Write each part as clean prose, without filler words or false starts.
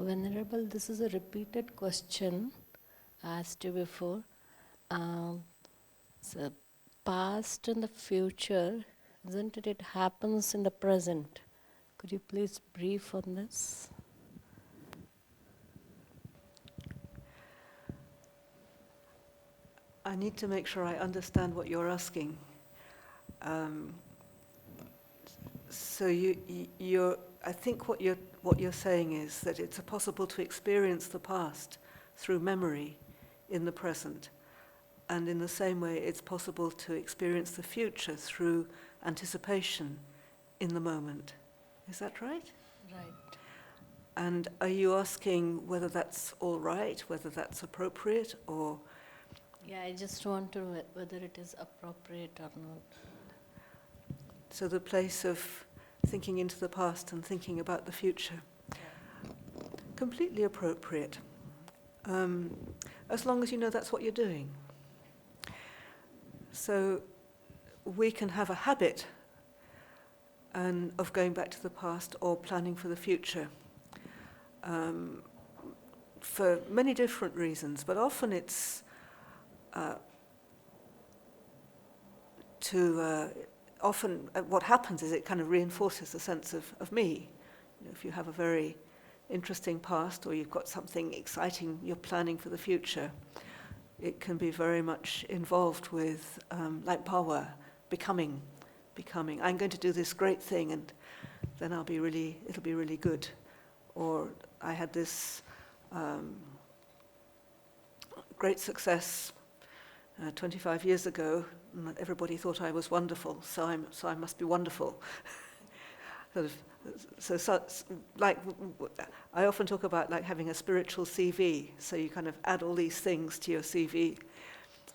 Venerable, this is a repeated question asked you before. So past and the future, isn't it? It happens in the present. Could you please brief on this? I need to make sure I understand what you're asking. So I think what you're saying is that it's possible to experience the past through memory in the present, and in the same way, it's possible to experience the future through anticipation in the moment. Is that right? Right. And are you asking whether that's all right, whether that's appropriate, or? Yeah, I just want to know whether it is appropriate or not. So the place of thinking into the past and thinking about the future. Completely appropriate. As long as you know that's what you're doing. So we can have a habit of going back to the past or planning for the future for many different reasons, but often it's often what happens is it kind of reinforces a sense of me. You know, if you have a very interesting past or you've got something exciting you're planning for the future, it can be very much involved with like power, becoming. I'm going to do this great thing and then it'll be really good. Or I had this great success 25 years ago, and everybody thought I was wonderful, so I must be wonderful. Like I often talk about like having a spiritual CV. So you kind of add all these things to your CV,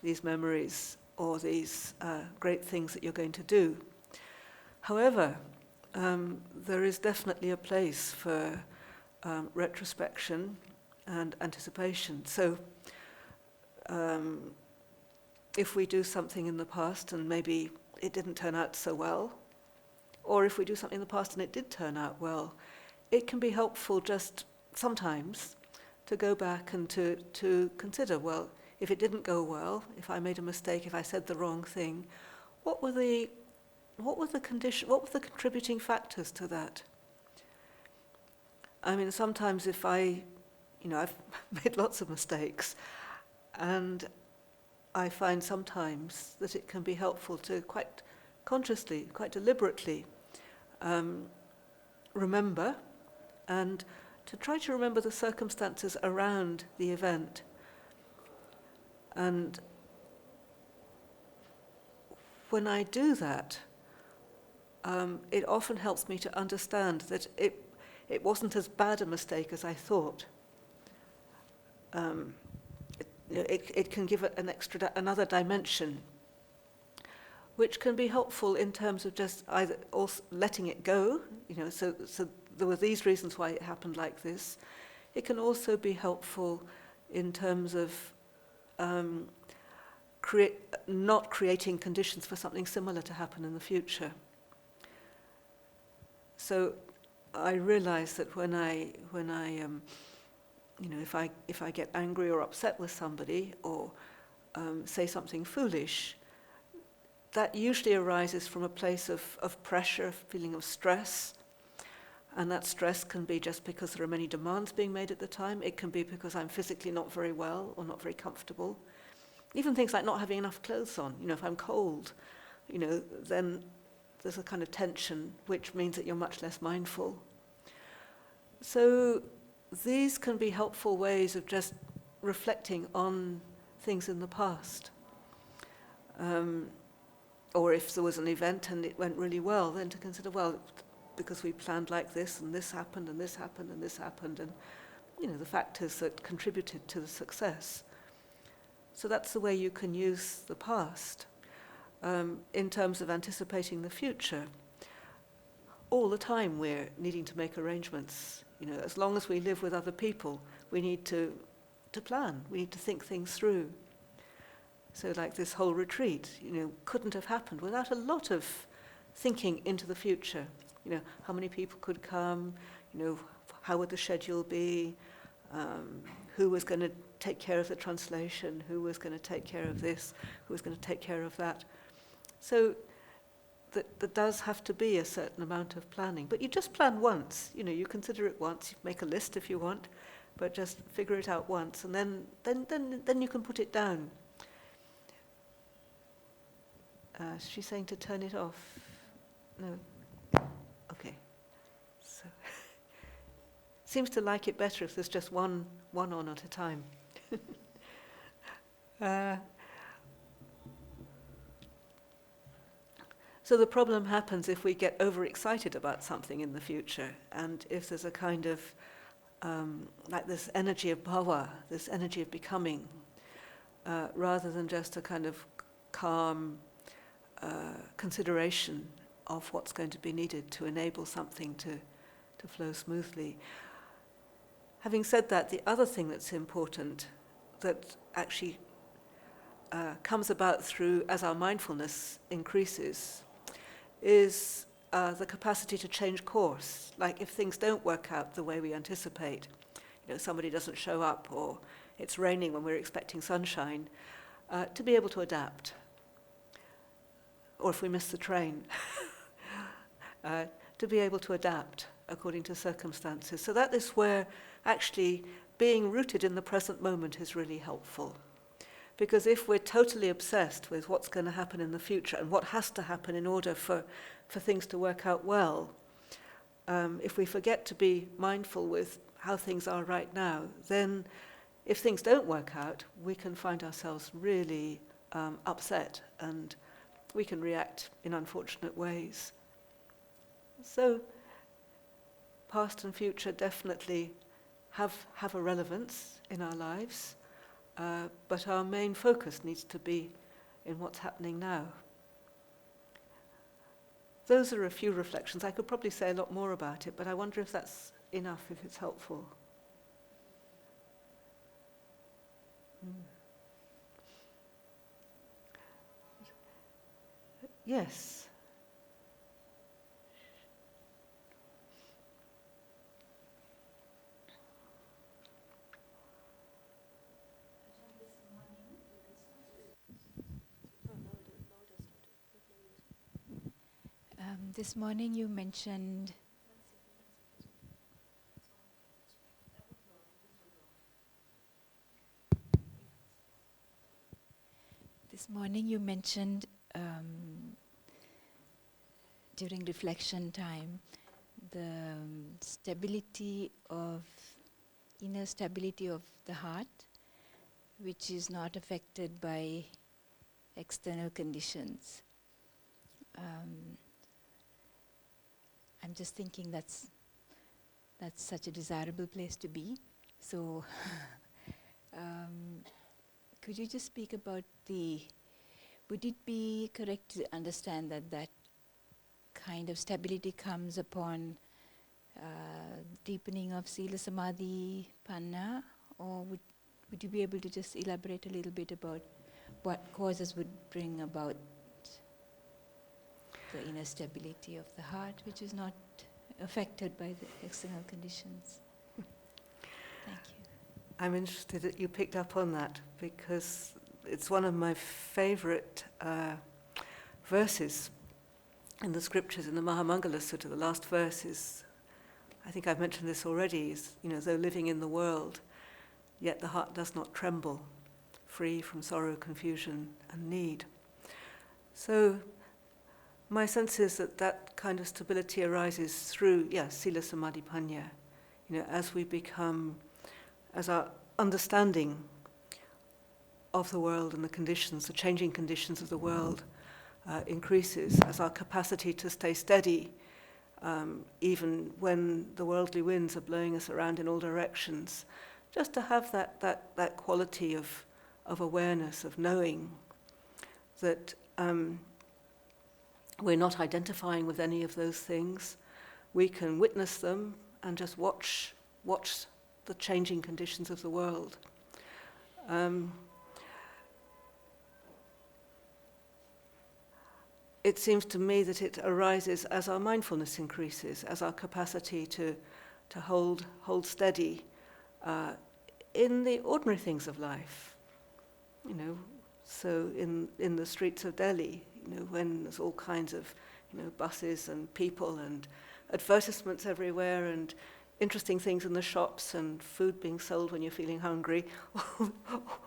these memories or these great things that you're going to do. However, there is definitely a place for retrospection and anticipation. So if we do something in the past and maybe it didn't turn out so well, or if we do something in the past and it did turn out well, it can be helpful just sometimes to go back and to consider, well, if it didn't go well, if I made a mistake, if I said the wrong thing, what were the contributing factors to that? I mean, sometimes I've made lots of mistakes, and I find sometimes that it can be helpful to quite consciously, quite deliberately remember, and to try to remember the circumstances around the event. And when I do that, it often helps me to understand that it wasn't as bad a mistake as I thought. It can give it another dimension, which can be helpful in terms of just either also letting it go. So there were these reasons why it happened like this. It can also be helpful in terms of not creating conditions for something similar to happen in the future. So I realize that when I if I get angry or upset with somebody or say something foolish, that usually arises from a place of pressure, a feeling of stress. And that stress can be just because there are many demands being made at the time. It can be because I'm physically not very well or not very comfortable. Even things like not having enough clothes on. If I'm cold, then there's a kind of tension, which means that you're much less mindful. So these can be helpful ways of just reflecting on things in the past. Or if there was an event and it went really well, then to consider, well, because we planned like this, and this happened, and this happened, and this happened, and the factors that contributed to the success. So that's the way you can use the past in terms of anticipating the future. All the time we're needing to make arrangements. As long as we live with other people, we need to plan. We need to think things through. So like this whole retreat, couldn't have happened without a lot of thinking into the future. How many people could come, how would the schedule be, who was going to take care of the translation, who was going to take care of this, who was going to take care of that. So there does have to be a certain amount of planning. But you just plan once, you consider it once, you make a list if you want, but just figure it out once, and then you can put it down. She's saying to turn it off. No. Okay. So seems to like it better if there's just one on at a time. So the problem happens if we get overexcited about something in the future, and if there's a kind of like this energy of bhava, this energy of becoming, rather than just a kind of calm consideration of what's going to be needed to enable something to flow smoothly. Having said that, the other thing that's important that actually comes about through as our mindfulness increases is the capacity to change course. Like if things don't work out the way we anticipate, somebody doesn't show up or it's raining when we're expecting sunshine, to be able to adapt. Or if we miss the train, to be able to adapt according to circumstances. So that is where actually being rooted in the present moment is really helpful. Because if we're totally obsessed with what's going to happen in the future and what has to happen in order for things to work out well, if we forget to be mindful with how things are right now, then if things don't work out, we can find ourselves really upset, and we can react in unfortunate ways. So past and future definitely have a relevance in our lives, but our main focus needs to be in what's happening now. Those are a few reflections. I could probably say a lot more about it, but I wonder if that's enough, if it's helpful. Yes. This morning you mentioned during reflection time the inner stability of the heart, which is not affected by external conditions. I'm just thinking that's such a desirable place to be. So could you just speak about would it be correct to understand that kind of stability comes upon deepening of Sila Samadhi Panna, or would you be able to just elaborate a little bit about what causes would bring about the inner stability of the heart, which is not affected by the external conditions? Thank you. I'm interested that you picked up on that, because it's one of my favorite verses in the scriptures. In the Mahamangala Sutta, the last verse is, I think I've mentioned this already, is, though living in the world, yet the heart does not tremble, free from sorrow, confusion, and need. So my sense is that kind of stability arises through, Sila Samadhi Panya. As our understanding of the world and the conditions, the changing conditions of the world increases, as our capacity to stay steady, even when the worldly winds are blowing us around in all directions, just to have that quality of awareness, of knowing that we're not identifying with any of those things. We can witness them and just watch the changing conditions of the world. It seems to me that it arises as our mindfulness increases, as our capacity to to hold steady in the ordinary things of life. You know, so in the streets of Delhi, you know, when there's all kinds of, you know, buses and people and advertisements everywhere and interesting things in the shops and food being sold when you're feeling hungry,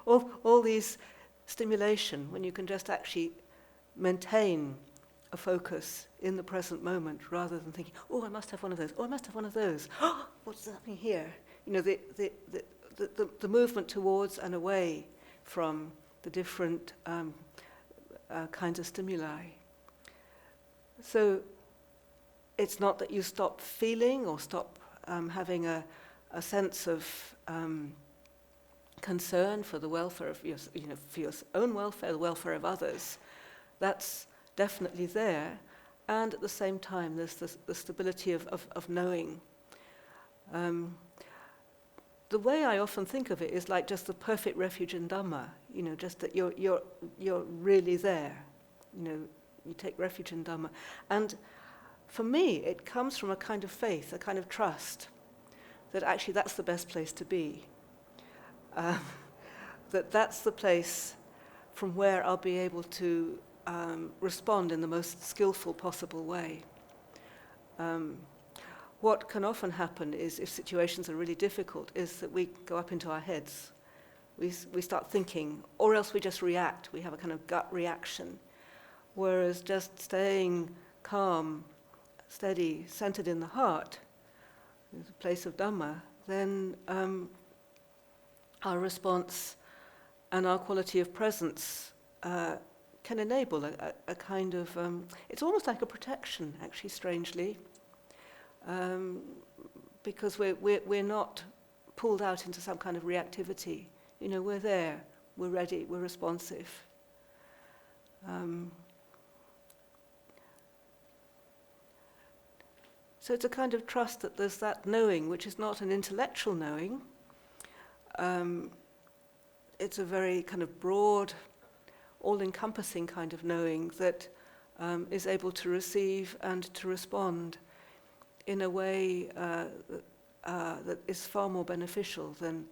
all these stimulation, when you can just actually maintain a focus in the present moment rather than thinking, oh, I must have one of those, oh, I must have one of those, oh, what's happening here? You know, the movement towards and away from the different kinds of stimuli. So it's not that you stop feeling or stop having a sense of concern for the welfare of your, you know, for your own welfare, the welfare of others. That's definitely there, and at the same time, there's the stability of knowing. The way I often think of it is like just the perfect refuge in Dhamma. You know, just that you're really there. You know, you take refuge in Dhamma, and for me, it comes from a kind of faith, a kind of trust that actually that's the best place to be. That's the place from where I'll be able to respond in the most skillful possible way. What can often happen is, if situations are really difficult, is that we go up into our heads. We start thinking, or else we just react. We have a kind of gut reaction. Whereas just staying calm, steady, centered in the heart, in the place of Dhamma, then our response and our quality of presence can enable a kind of, it's almost like a protection, actually, strangely, because we're not pulled out into some kind of reactivity. You know, we're there, we're ready, we're responsive. So it's a kind of trust that there's that knowing, which is not an intellectual knowing. It's a very kind of broad, all-encompassing kind of knowing that is able to receive and to respond in a way that is far more beneficial than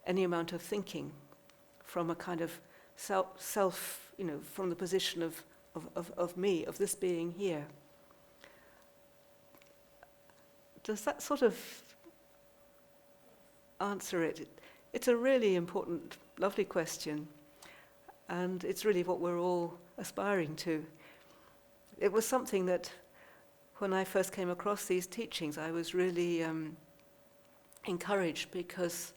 any amount of thinking from a kind of self, you know, from the position of me, of this being here. Does that sort of answer it? It's a really important, lovely question, and it's really what we're all aspiring to. It was something that, when I first came across these teachings, I was really encouraged, because,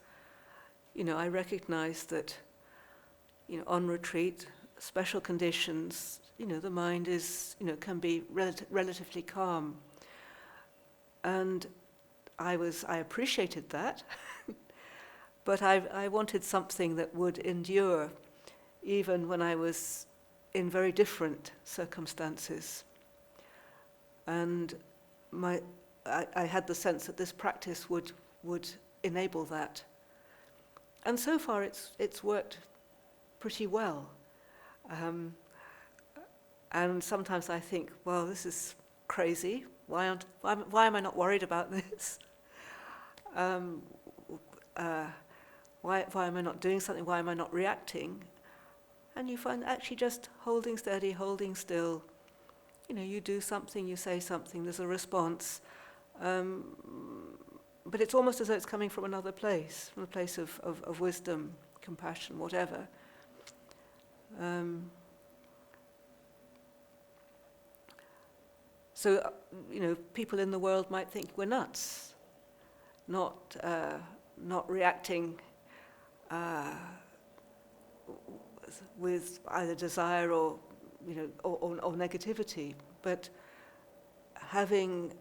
you know, I recognized that, you know, on retreat, special conditions, you know, the mind is, you know, can be relatively calm. And I appreciated that, but I wanted something that would endure even when I was in very different circumstances. And I had the sense that this practice would enable that. And so far it's worked pretty well. And sometimes I think, well, this is crazy. Why am I not worried about this? Why am I not doing something? Why am I not reacting? And you find actually just holding steady, holding still, you know, you do something, you say something, there's a response. But it's almost as though it's coming from another place, from a place of wisdom, compassion, whatever. So, you know, people in the world might think we're nuts, not reacting with either desire or, you know, or negativity, but having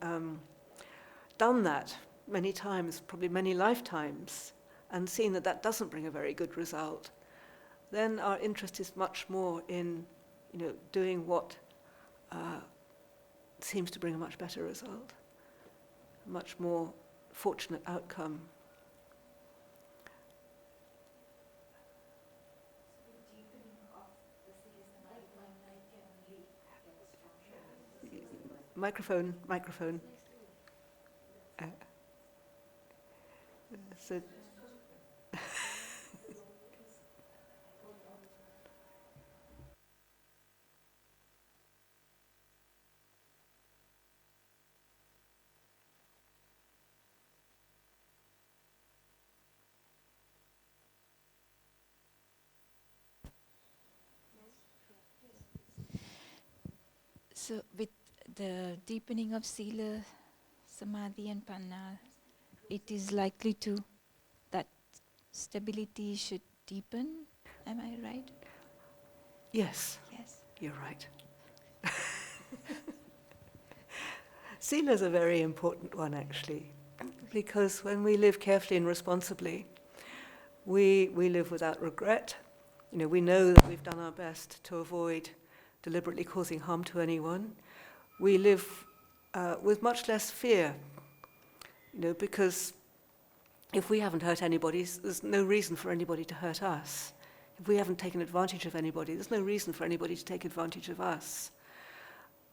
done that many times, probably many lifetimes, and seen that that doesn't bring a very good result, then our interest is much more in, you know, doing what seems to bring a much better result, a much more fortunate outcome. Microphone. So So with the deepening of sila, samadhi and panna, it is likely to, that stability should deepen. Am I right? yes, Yes. you're right. Sila is a very important one, actually, because when we live carefully and responsibly, we live without regret. We know that we've done our best to avoid deliberately causing harm to anyone. We live with much less fear, because if we haven't hurt anybody, there's no reason for anybody to hurt us. If we haven't taken advantage of anybody, there's no reason for anybody to take advantage of us.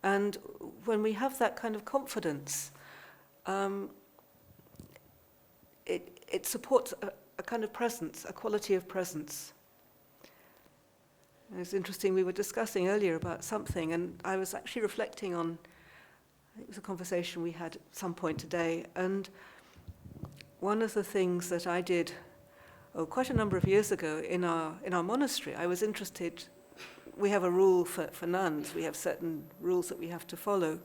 And when we have that kind of confidence, it supports a kind of presence, a quality of presence. And it's interesting, we were discussing earlier about something, and I was actually reflecting on, it was a conversation we had at some point today, and one of the things that I did quite a number of years ago in our monastery, I was interested. We have a rule for nuns. We have certain rules that we have to follow.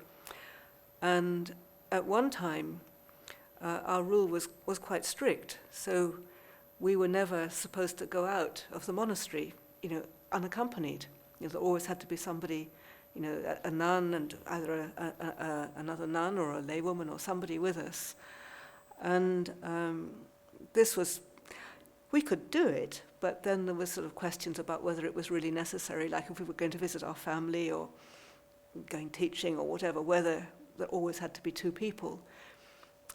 And at one time, our rule was quite strict. So we were never supposed to go out of the monastery, unaccompanied. There always had to be somebody, a nun and either another nun or a laywoman or somebody with us. And we could do it, but then there were sort of questions about whether it was really necessary, like if we were going to visit our family or going teaching or whatever, whether there always had to be two people.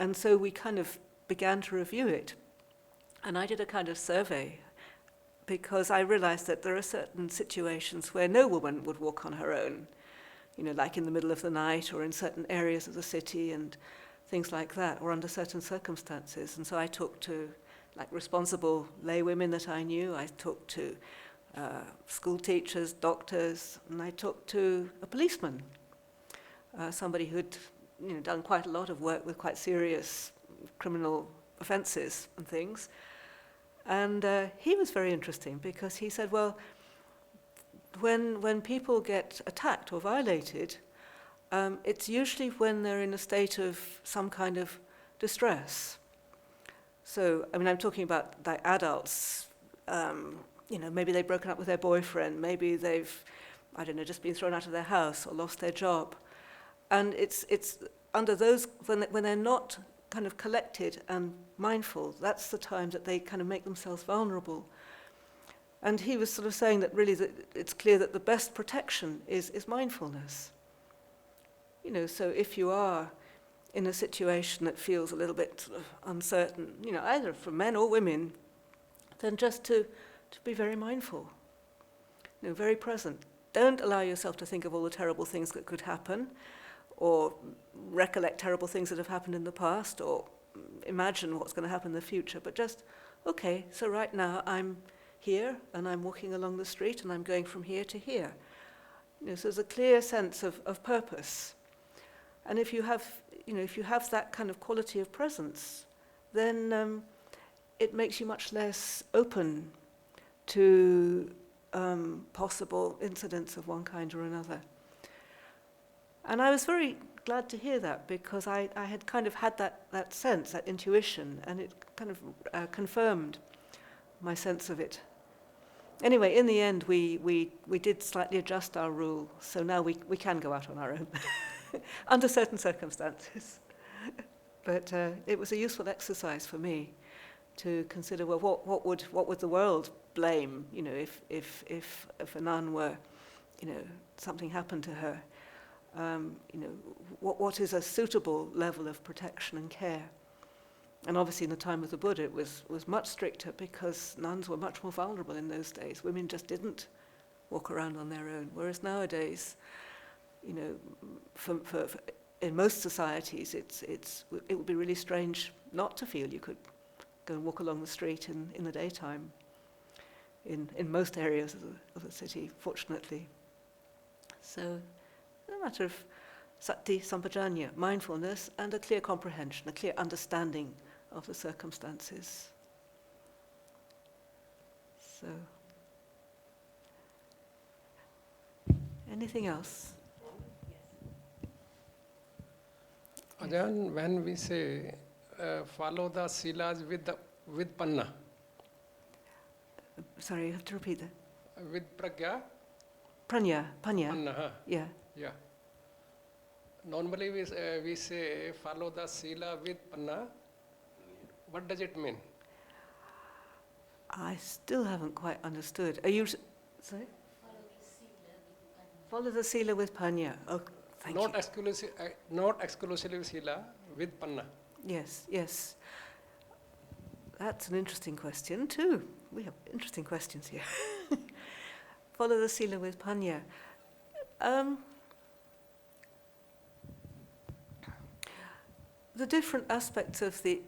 And so we kind of began to review it. And I did a kind of survey because I realized that there are certain situations where no woman would walk on her own, like in the middle of the night or in certain areas of the city and things like that, or under certain circumstances. And so I talked to responsible lay women that I knew. I talked to school teachers, doctors, and I talked to a policeman, somebody who'd done quite a lot of work with quite serious criminal offences and things. And he was very interesting because he said, well, when people get attacked or violated, it's usually when they're in a state of some kind of distress. So, I'm talking about adults, maybe they've broken up with their boyfriend, maybe they've, just been thrown out of their house or lost their job. And it's under those, when they're not kind of collected and mindful, that's the time that they kind of make themselves vulnerable. And he was sort of saying that really that it's clear that the best protection is mindfulness. So if you are in a situation that feels a little bit sort of uncertain, either for men or women, then just to be very mindful, very present. Don't allow yourself to think of all the terrible things that could happen, or recollect terrible things that have happened in the past, or imagine what's going to happen in the future, but just, okay, so right now I'm here, and I'm walking along the street, and I'm going from here to here. So there's a clear sense of purpose. And if you have that kind of quality of presence, then it makes you much less open to possible incidents of one kind or another. And I was very glad to hear that because I had kind of had that sense, that intuition, and it kind of confirmed my sense of it. Anyway, in the end, we did slightly adjust our rule, so now we can go out on our own. Under certain circumstances. But it was a useful exercise for me to consider, well, what would the world blame, if a nun were, something happened to her. What is a suitable level of protection and care? And obviously in the time of the Buddha it was much stricter because nuns were much more vulnerable in those days. Women just didn't walk around on their own, whereas nowadays, for in most societies, it would be really strange not to feel you could go and walk along the street in the daytime, in most areas of the city, fortunately. So, a matter of sati sampajanya, mindfulness, and a clear comprehension, a clear understanding of the circumstances. So, anything else? Ajahn, when we say follow the silas with panna, Sorry, you have to repeat that. with pragya, Panya. panna, huh? Yeah. Yeah. Normally we say follow the sila with panna. What does it mean? I still haven't quite understood. Are you... Sorry? Follow the sila with panya. Oh, thank you. Not exclusively sila with panna. Yes. That's an interesting question too. We have interesting questions here. Follow the sila with panya. The different aspects of the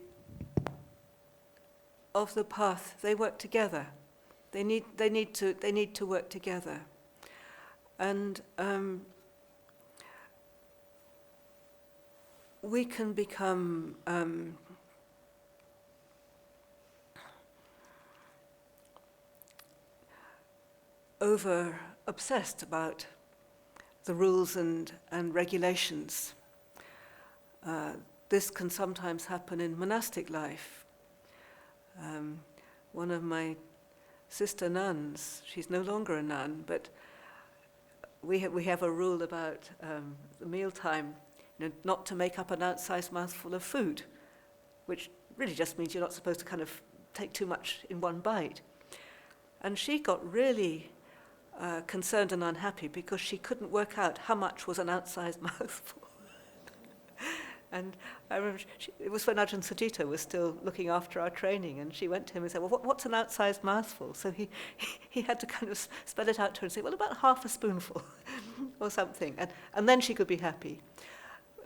path, they work together. They need to work together. And we can become over obsessed about the rules and regulations. This can sometimes happen in monastic life. One of my sister nuns, she's no longer a nun, but we have a rule about the mealtime, not to make up an outsized mouthful of food, which really just means you're not supposed to kind of take too much in one bite. And she got really concerned and unhappy because she couldn't work out how much was an outsized mouthful. And I remember it was when Ajahn Sujita was still looking after our training, and she went to him and said, well, what's an outsized mouthful? So he had to kind of spell it out to her and say, well, about half a spoonful or something. And then she could be happy.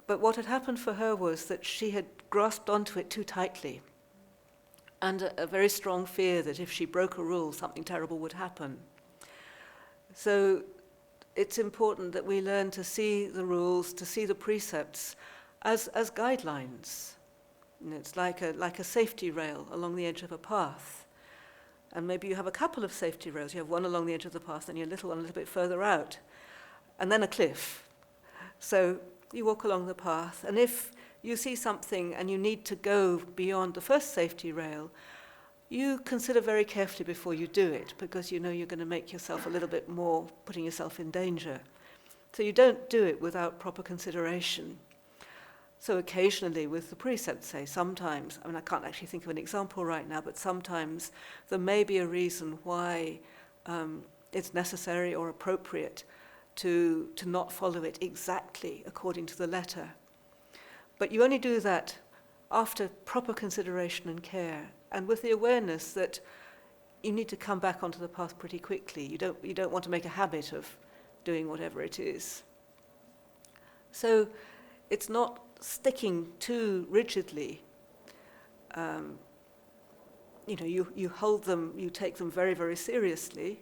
But what had happened for her was that she had grasped onto it too tightly, and a very strong fear that if she broke a rule, something terrible would happen. So it's important that we learn to see the rules, to see the precepts as guidelines. It's like a safety rail along the edge of a path. And maybe you have a couple of safety rails. You have one along the edge of the path and your little one a little bit further out. And then a cliff. So you walk along the path, and if you see something and you need to go beyond the first safety rail, you consider very carefully before you do it, because you know you're going to make yourself a little bit more, putting yourself in danger. So you don't do it without proper consideration. So occasionally with the precepts, say, sometimes, I mean, I can't actually think of an example right now, but sometimes there may be a reason why it's necessary or appropriate to not follow it exactly according to the letter. But you only do that after proper consideration and care, and with the awareness that you need to come back onto the path pretty quickly. You don't want to make a habit of doing whatever it is. So it's not sticking too rigidly. You hold them, you take them very, very seriously,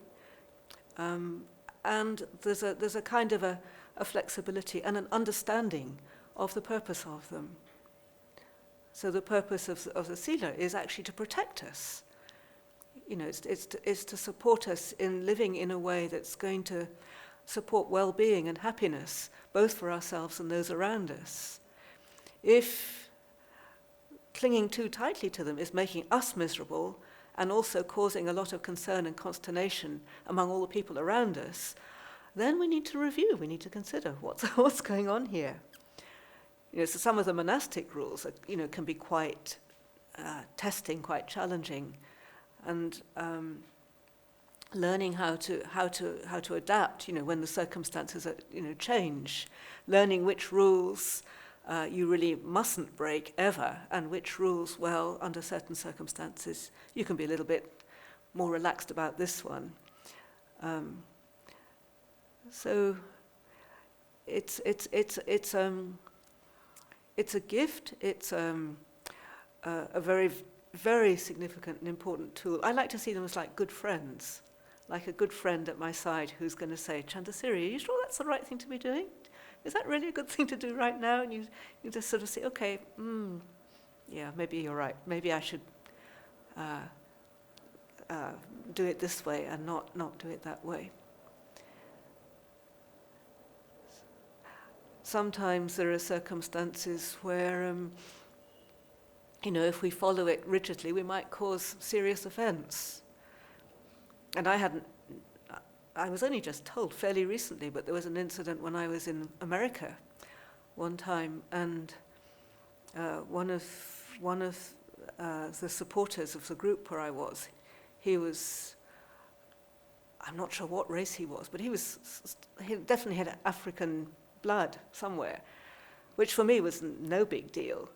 and there's a kind of a flexibility and an understanding of the purpose of them. So the purpose of the sila is actually to protect us. It's to support us in living in a way that's going to support well-being and happiness, both for ourselves and those around us. If clinging too tightly to them is making us miserable and also causing a lot of concern and consternation among all the people around us, then we need to review, we need to consider what's going on here. So some of the monastic rules can be quite testing, quite challenging, and learning how to adapt, when the circumstances change, learning which rules you really mustn't break ever, and which rules, well, under certain circumstances, you can be a little bit more relaxed about this one. So it's a gift. It's a very very significant and important tool. I like to see them as like good friends, like a good friend at my side who's going to say, Chandasiri, are you sure that's the right thing to be doing? Is that really a good thing to do right now? And you just sort of say, okay, yeah, maybe you're right. Maybe I should do it this way and not do it that way. Sometimes there are circumstances where, if we follow it rigidly, we might cause serious offence. And I was only just told fairly recently, but there was an incident when I was in America one time, and one of the supporters of the group where I was, I'm not sure what race he was, but he definitely had African blood somewhere, which for me was no big deal.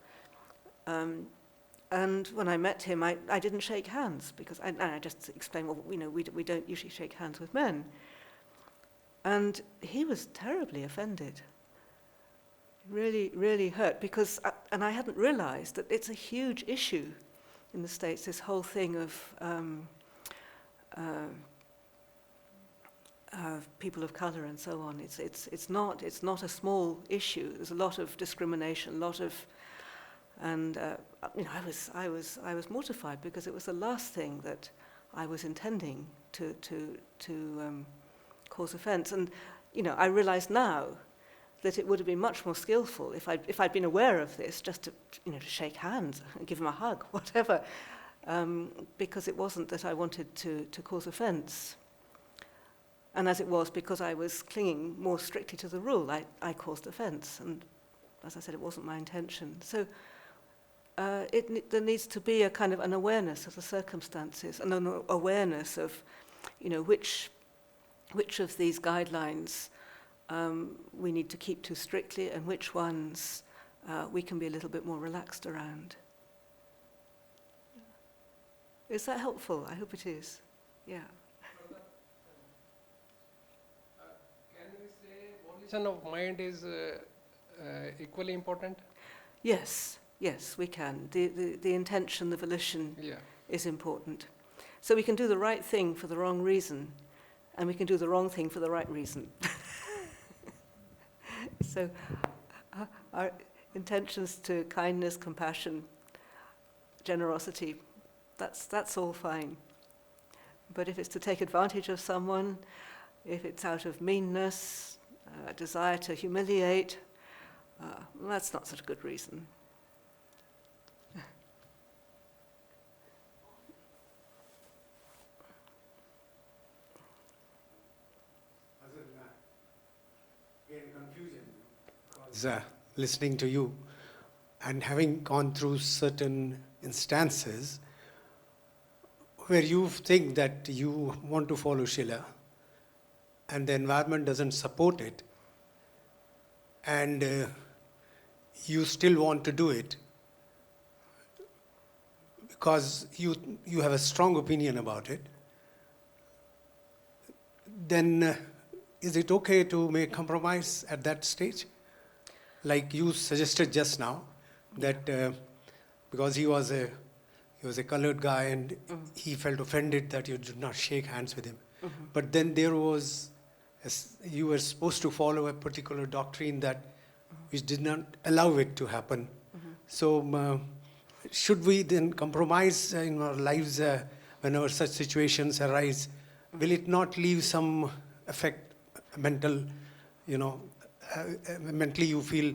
And when I met him, I didn't shake hands because I just explained, well, we don't usually shake hands with men. And he was terribly offended, really, really hurt, because, and I hadn't realized that it's a huge issue in the States, this whole thing of people of color and so on. It's not a small issue. There's a lot of discrimination, and I was mortified because it was the last thing that I was intending to cause offence. And I realise now that it would have been much more skillful if I'd been aware of this, just to shake hands and give him a hug, whatever, because it wasn't that I wanted to cause offence. And as it was, because I was clinging more strictly to the rule, I caused offence. And as I said, it wasn't my intention. So there needs to be a kind of an awareness of the circumstances and an awareness of, which of these guidelines we need to keep to strictly and which ones we can be a little bit more relaxed around. Is that helpful? I hope it is. Yeah. Can we say volition of mind is equally important? Yes, we can. The intention, the volition Yeah. is important. So we can do the right thing for the wrong reason, and we can do the wrong thing for the right reason. So our intentions to kindness, compassion, generosity, that's all fine. But if it's to take advantage of someone, if it's out of meanness, a desire to humiliate, that's not such a good reason. Listening to you and having gone through certain instances where you think that you want to follow Shila and the environment doesn't support it, and you still want to do it because you have a strong opinion about it, then is it okay to make compromise at that stage? Like you suggested just now, that because he was a colored guy and he felt offended that you did not shake hands with him. Mm-hmm. But then there was, you were supposed to follow a particular doctrine that which did not allow it to happen. Mm-hmm. So should we then compromise in our lives whenever such situations arise? Will it not leave some effect, mental, mentally you feel,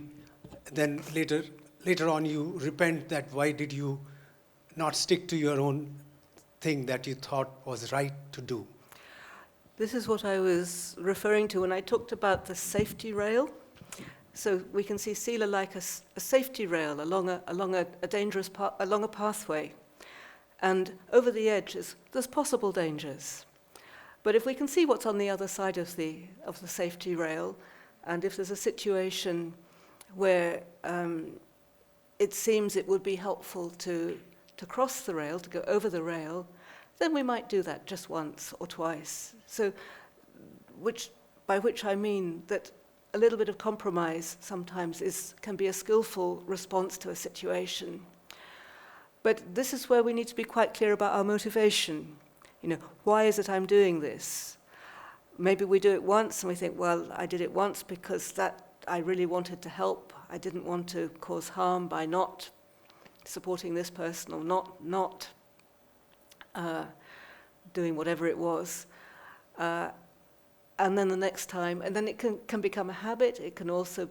then later on you repent that why did you not stick to your own thing that you thought was right to do? This is what I was referring to when I talked about the safety rail. So we can see Sila like a safety rail along a dangerous along a pathway, and over the edges there's possible dangers. But if we can see what's on the other side of the safety rail, and if there's a situation where it seems it would be helpful to cross the rail, to go over the rail, then we might do that just once or twice. So, by which I mean that a little bit of compromise sometimes can be a skillful response to a situation. But this is where we need to be quite clear about our motivation. Why is it I'm doing this? Maybe we do it once and we think, well, I did it once because I really wanted to help. I didn't want to cause harm by not supporting this person or not doing whatever it was. And then the next time, and then it can become a habit. It can also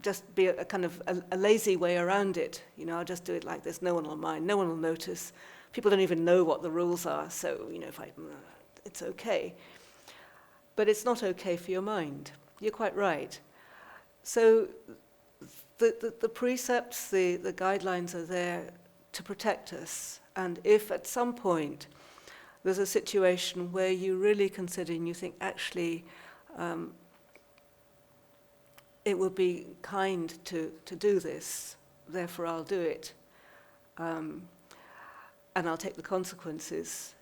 just be a kind of a lazy way around it. I'll just do it like this. No one will mind. No one will notice. People don't even know what the rules are. So, it's okay. But it's not okay for your mind. You're quite right. So the precepts, the guidelines are there to protect us. And if at some point there's a situation where you really consider and you think, actually, it would be kind to do this, therefore I'll do it, and I'll take the consequences.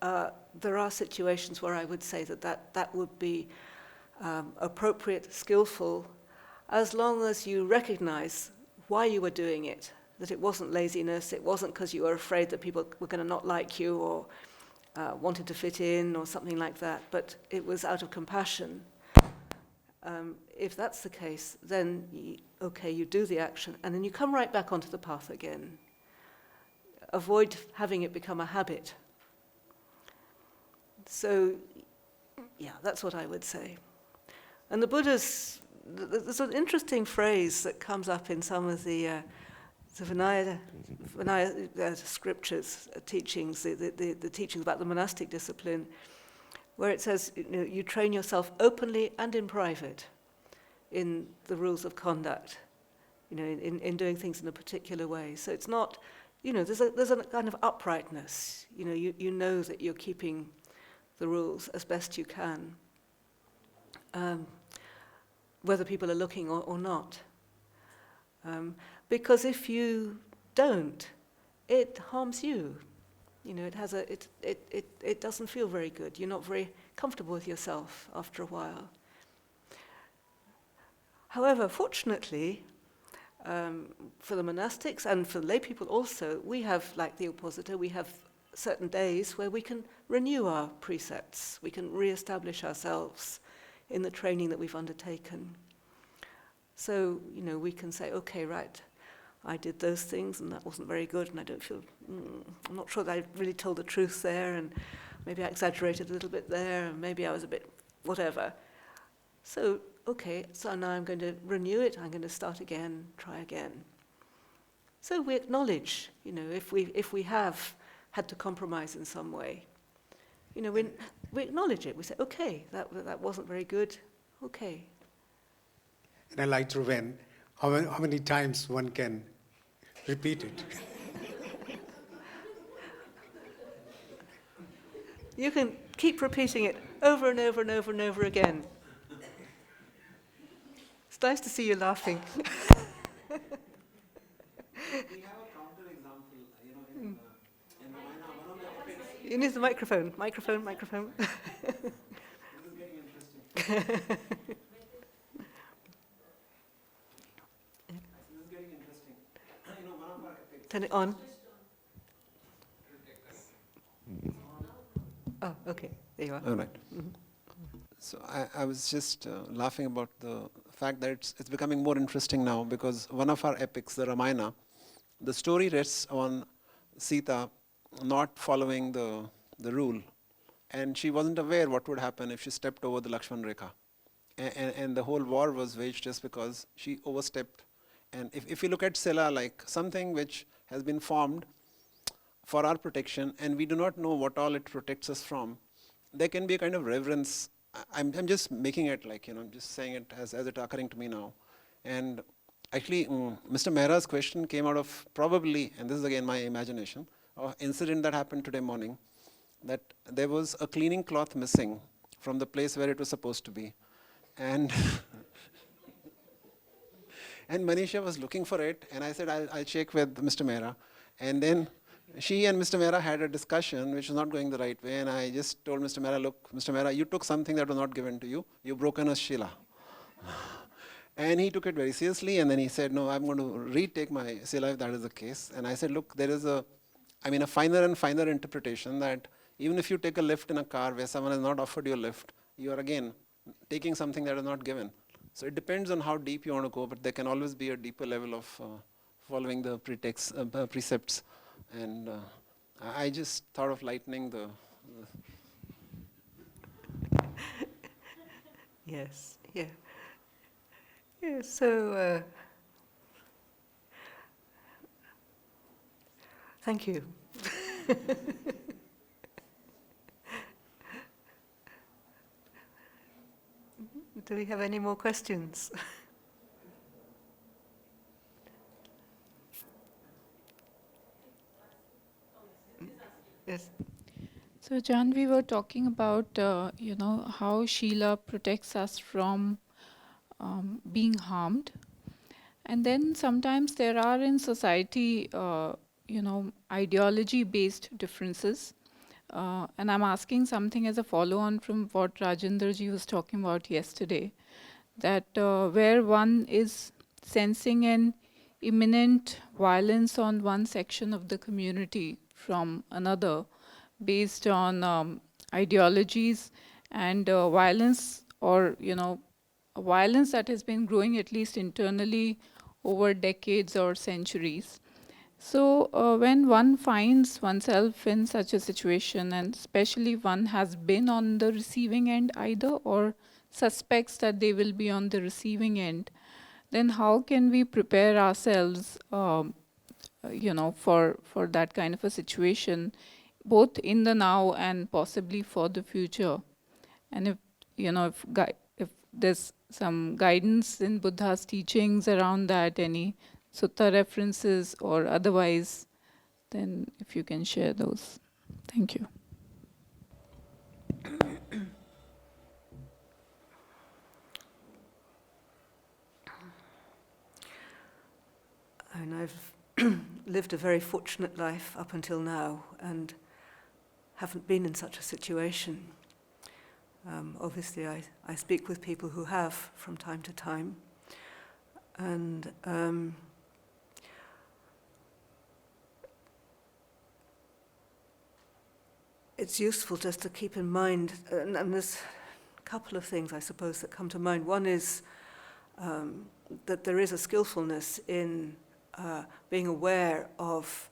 There are situations where I would say that would be appropriate, skillful, as long as you recognize why you were doing it, that it wasn't laziness, it wasn't because you were afraid that people were going to not like you or wanted to fit in or something like that, but it was out of compassion. If that's the case, then, you do the action, and then you come right back onto the path again. Avoid having it become a habit. So, that's what I would say. And the Buddha's, there's an interesting phrase that comes up in some of the Vinaya scriptures, teachings, the teachings about the monastic discipline, where it says, you train yourself openly and in private in the rules of conduct, in doing things in a particular way. So it's not, there's a kind of uprightness. You know that you're keeping the rules as best you can, whether people are looking or not. Because if you don't, it harms you. It doesn't feel very good. You're not very comfortable with yourself after a while. However, fortunately, for the monastics and for the lay people also, we have, like the Opposita, we have certain days where we can renew our precepts. We can re-establish ourselves in the training that we've undertaken. So, we can say, okay, right, I did those things and that wasn't very good and I don't feel, I'm not sure that I really told the truth there and maybe I exaggerated a little bit there and maybe I was a bit whatever. So, okay, so now I'm going to renew it, I'm going to start again, try again. So we acknowledge, if we have had to compromise in some way, we acknowledge it. We say, okay, that wasn't very good, okay. And I like to when, how many times one can repeat it. You can keep repeating it over and over and over and over again. It's nice to see you laughing. We have a counter example, in Ramayana, one of the epics. You need the microphone. Microphone. This is getting interesting. This is getting interesting. One of our epics. Turn it on. Oh, okay. There you are. All right. Mm-hmm. So I was just laughing about the fact that it's becoming more interesting now because one of our epics, the Ramayana, the story rests on Sita not following the rule, and she wasn't aware what would happen if she stepped over the Lakshman Rekha, and the whole war was waged just because she overstepped. And if you look at Sila like something which has been formed for our protection, and we do not know what all it protects us from, there can be a kind of reverence. I'm just making it I'm just saying it as it occurring to me now. And actually, Mr. Mehra's question came out of probably, and this is again my imagination, an incident that happened today morning, that there was a cleaning cloth missing from the place where it was supposed to be. And and Manisha was looking for it, and I said, I'll check with Mr. Mehra. And then she and Mr. Mehra had a discussion which was not going the right way, and I just told Mr. Mehra, look, Mr. Mehra, you took something that was not given to you. You've broken a shila. And he took it very seriously, and then he said, no, I'm going to retake my sila if that is the case. And I said, look, there is a finer and finer interpretation that even if you take a lift in a car where someone has not offered you a lift, you are again taking something that is not given. So it depends on how deep you want to go, but there can always be a deeper level of following the precepts. And I just thought of lightening the... Yes, yeah. Yeah, so thank you. Do we have any more questions? Yes. So, John, we were talking about, how Sheila protects us from being harmed. And then sometimes there are in society, ideology-based differences. And I'm asking something as a follow-on from what Rajendraji was talking about yesterday, that where one is sensing an imminent violence on one section of the community from another, based on ideologies and violence, or violence that has been growing at least internally over decades or centuries. So when one finds oneself in such a situation, and especially one has been on the receiving end either, or suspects that they will be on the receiving end, then how can we prepare ourselves for that kind of a situation, both in the now and possibly for the future? And if there's some guidance in Buddha's teachings around that, any sutta references or otherwise, then if you can share those. Thank you. And I've lived a very fortunate life up until now and haven't been in such a situation. Obviously, I speak with people who have from time to time. And it's useful just to keep in mind, and there's a couple of things, I suppose, that come to mind. One is that there is a skillfulness in being aware of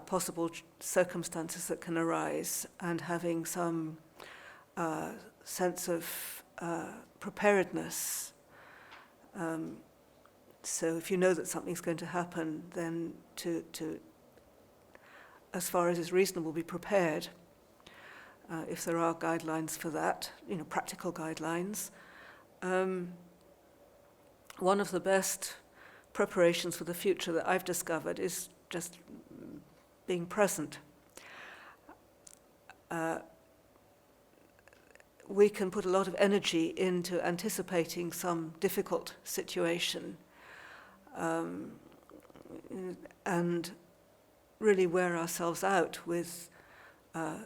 possible circumstances that can arise and having some sense of preparedness. So if you know that something's going to happen, then to as far as is reasonable, be prepared. If there are guidelines for that, practical guidelines. One of the best preparations for the future that I've discovered is just being present. We can put a lot of energy into anticipating some difficult situation and really wear ourselves out with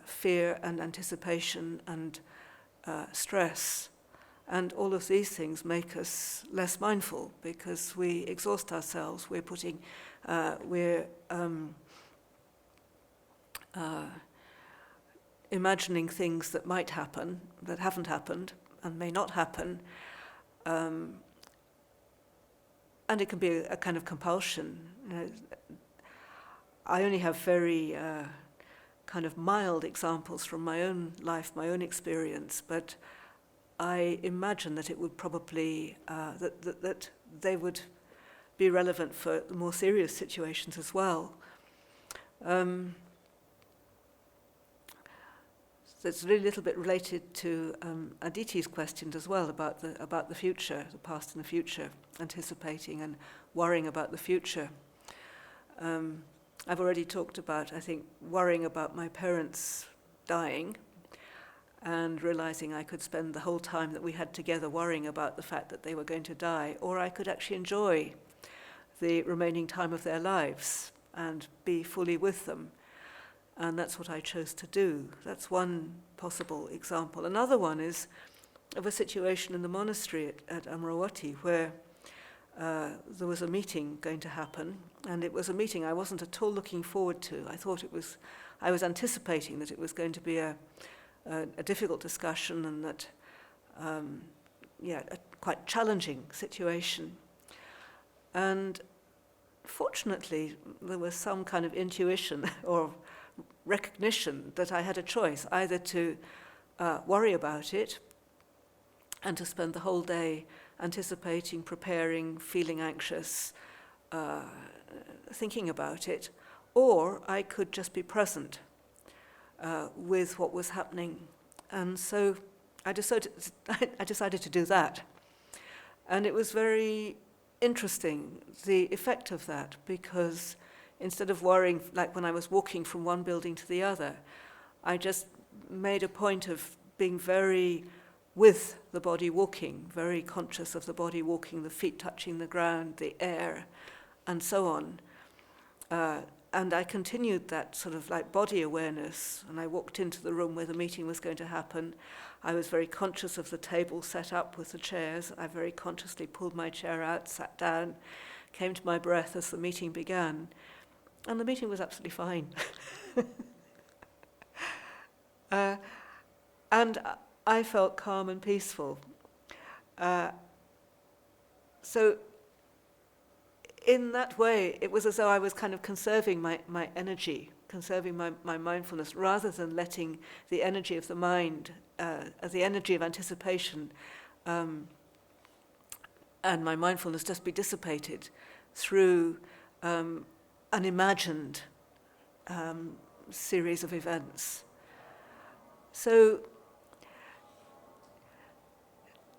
fear and anticipation and stress. And all of these things make us less mindful because we exhaust ourselves. We're putting, imagining things that might happen, that haven't happened, and may not happen. And it can be a kind of compulsion. I only have very kind of mild examples from my own life, my own experience, but I imagine that it would probably, that they would be relevant for more serious situations as well. So it's really a little bit related to Aditi's questions as well about the future, the past and the future, anticipating and worrying about the future. I've already talked about, I think, worrying about my parents dying and realizing I could spend the whole time that we had together worrying about the fact that they were going to die, or I could actually enjoy the remaining time of their lives and be fully with them. And that's what I chose to do. That's one possible example. Another one is of a situation in the monastery at Amravati where there was a meeting going to happen, and it was a meeting I wasn't at all looking forward to. I was anticipating that it was going to be a difficult discussion and that, a quite challenging situation. And fortunately, there was some kind of intuition or recognition that I had a choice, either to worry about it and to spend the whole day anticipating, preparing, feeling anxious, thinking about it, or I could just be present with what was happening. And so I decided to do that. And it was very interesting, the effect of that, because instead of worrying, like when I was walking from one building to the other, I just made a point of being very with the body walking, very conscious of the body walking, the feet touching the ground, the air, and so on. And I continued that sort of like body awareness, and I walked into the room where the meeting was going to happen. I was very conscious of the table set up with the chairs. I very consciously pulled my chair out, sat down, came to my breath as the meeting began. And the meeting was absolutely fine. And I felt calm and peaceful. So in that way, it was as though I was kind of conserving my energy, conserving my mindfulness, rather than letting the energy of the mind, the energy of anticipation, and my mindfulness just be dissipated through an imagined series of events. So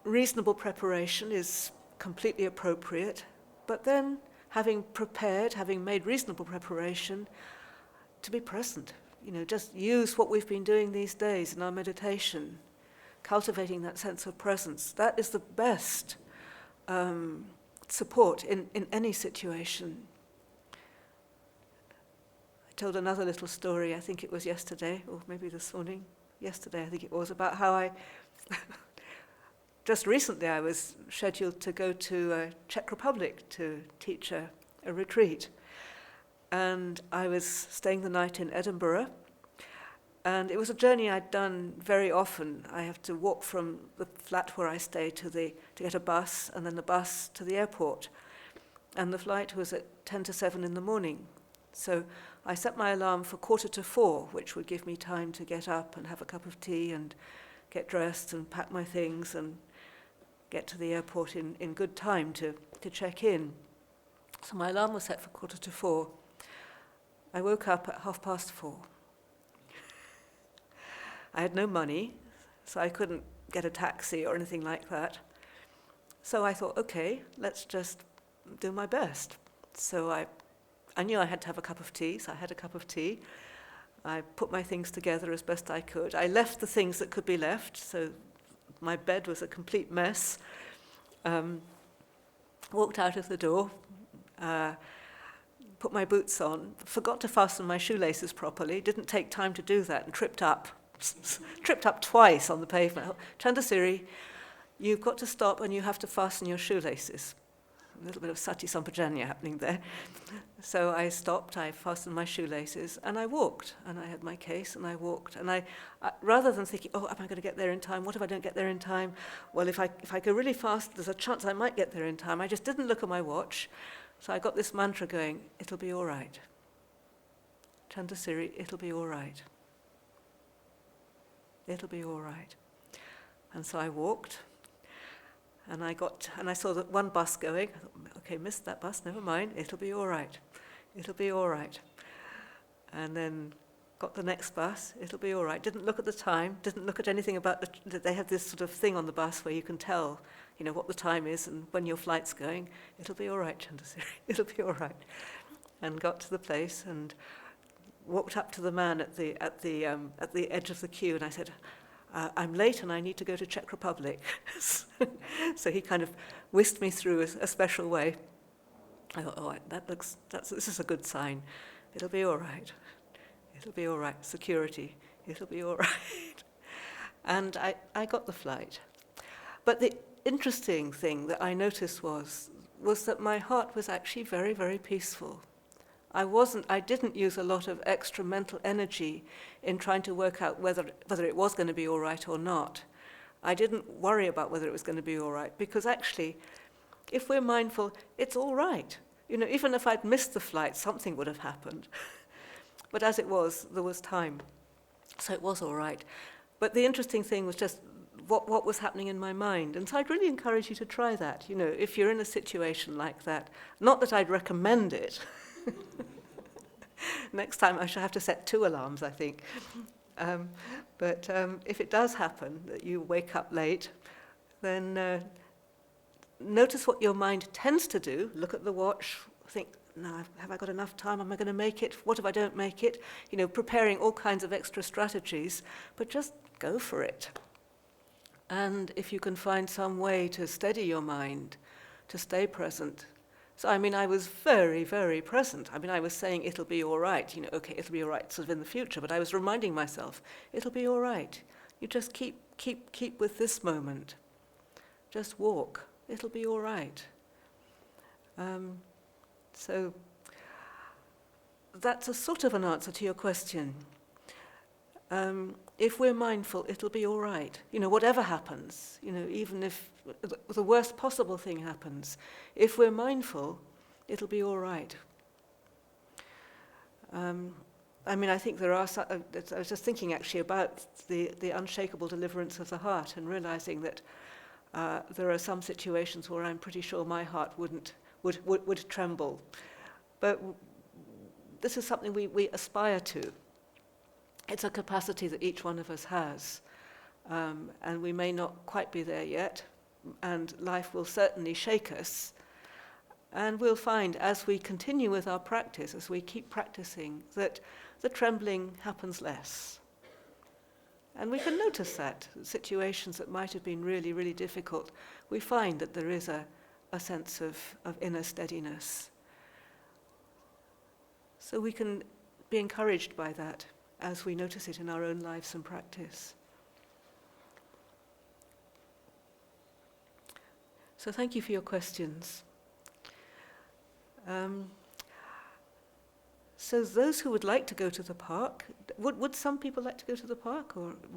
reasonable preparation is completely appropriate, but then having made reasonable preparation, to be present. Just use what we've been doing these days in our meditation, cultivating that sense of presence. That is the best support in any situation. I told another little story, I think it was yesterday, or maybe this morning. Yesterday, I think it was, about how I... Just recently, I was scheduled to go to Czech Republic to teach a retreat. And I was staying the night in Edinburgh. And it was a journey I'd done very often. I have to walk from the flat where I stay to get a bus, and then the bus to the airport. And the flight was at 10 to 7 in the morning. So I set my alarm for 3:45, which would give me time to get up and have a cup of tea and get dressed and pack my things and get to the airport in good time to check in. So my alarm was set for 3:45. I woke up at 4:30. I had no money, so I couldn't get a taxi or anything like that. So I thought, okay, let's just do my best. So I knew I had to have a cup of tea, so I had a cup of tea. I put my things together as best I could. I left the things that could be left, so my bed was a complete mess. Walked out of the door, put my boots on, forgot to fasten my shoelaces properly, didn't take time to do that, and tripped up. Tripped up twice on the pavement. Chandasiri, you've got to stop and you have to fasten your shoelaces. A little bit of sati sampajanya happening there. So I stopped, I fastened my shoelaces, and I walked. And I had my case, and I walked. And I rather than thinking, oh, am I going to get there in time? What if I don't get there in time? Well, if I go really fast, there's a chance I might get there in time. I just didn't look at my watch. So I got this mantra going, it'll be all right. Chandasiri, it'll be all right. It'll be all right. And so I walked. And I saw that one bus going. I thought, okay, missed that bus, never mind, it'll be all right. It'll be all right. And then got the next bus, it'll be all right. Didn't look at the time, didn't look at anything about they have this sort of thing on the bus where you can tell, what the time is and when your flight's going. It'll be all right, Chandasiri, it'll be all right. And got to the place and walked up to the man at the edge of the queue, and I said, I'm late and I need to go to Czech Republic. So he kind of whisked me through a special way. I thought, this is a good sign. It'll be all right. It'll be all right. Security. It'll be all right. And I got the flight. But the interesting thing that I noticed was was that my heart was actually very, very peaceful. I didn't use a lot of extra mental energy in trying to work out whether it was going to be all right or not. I didn't worry about whether it was going to be all right, because actually, if we're mindful, it's all right. You know, even if I'd missed the flight, something would have happened. But as it was, there was time. So it was all right. But the interesting thing was just what was happening in my mind. And so I'd really encourage you to try that. You know, if you're in a situation like that, not that I'd recommend it. Next time I shall have to set 2 alarms, I think. But if it does happen that you wake up late, then notice what your mind tends to do. Look at the watch, think, no, have I got enough time? Am I going to make it? What if I don't make it? You know, preparing all kinds of extra strategies, but just go for it. And if you can find some way to steady your mind, to stay present. So, I mean, I was very, very present. I mean, I was saying, it'll be all right. You know, okay, it'll be all right sort of in the future, but I was reminding myself, it'll be all right. You just keep with this moment. Just walk. It'll be all right. So that's a sort of an answer to your question. If we're mindful, it'll be all right. You know, whatever happens, you know, even if the worst possible thing happens, if we're mindful, it'll be all right. I mean, I think there are I was just thinking actually about the unshakable deliverance of the heart and realizing that there are some situations where I'm pretty sure my heart would tremble. But this is something we aspire to. It's a capacity that each one of us has. And we may not quite be there yet, and life will certainly shake us. And we'll find as we continue with our practice, as we keep practicing, that the trembling happens less. And we can notice that, situations that might have been really, really difficult, we find that there is a sense of inner steadiness. So we can be encouraged by that as we notice it in our own lives and practice. So thank you for your questions. So those who would like to go to the park, would some people like to go to the park, or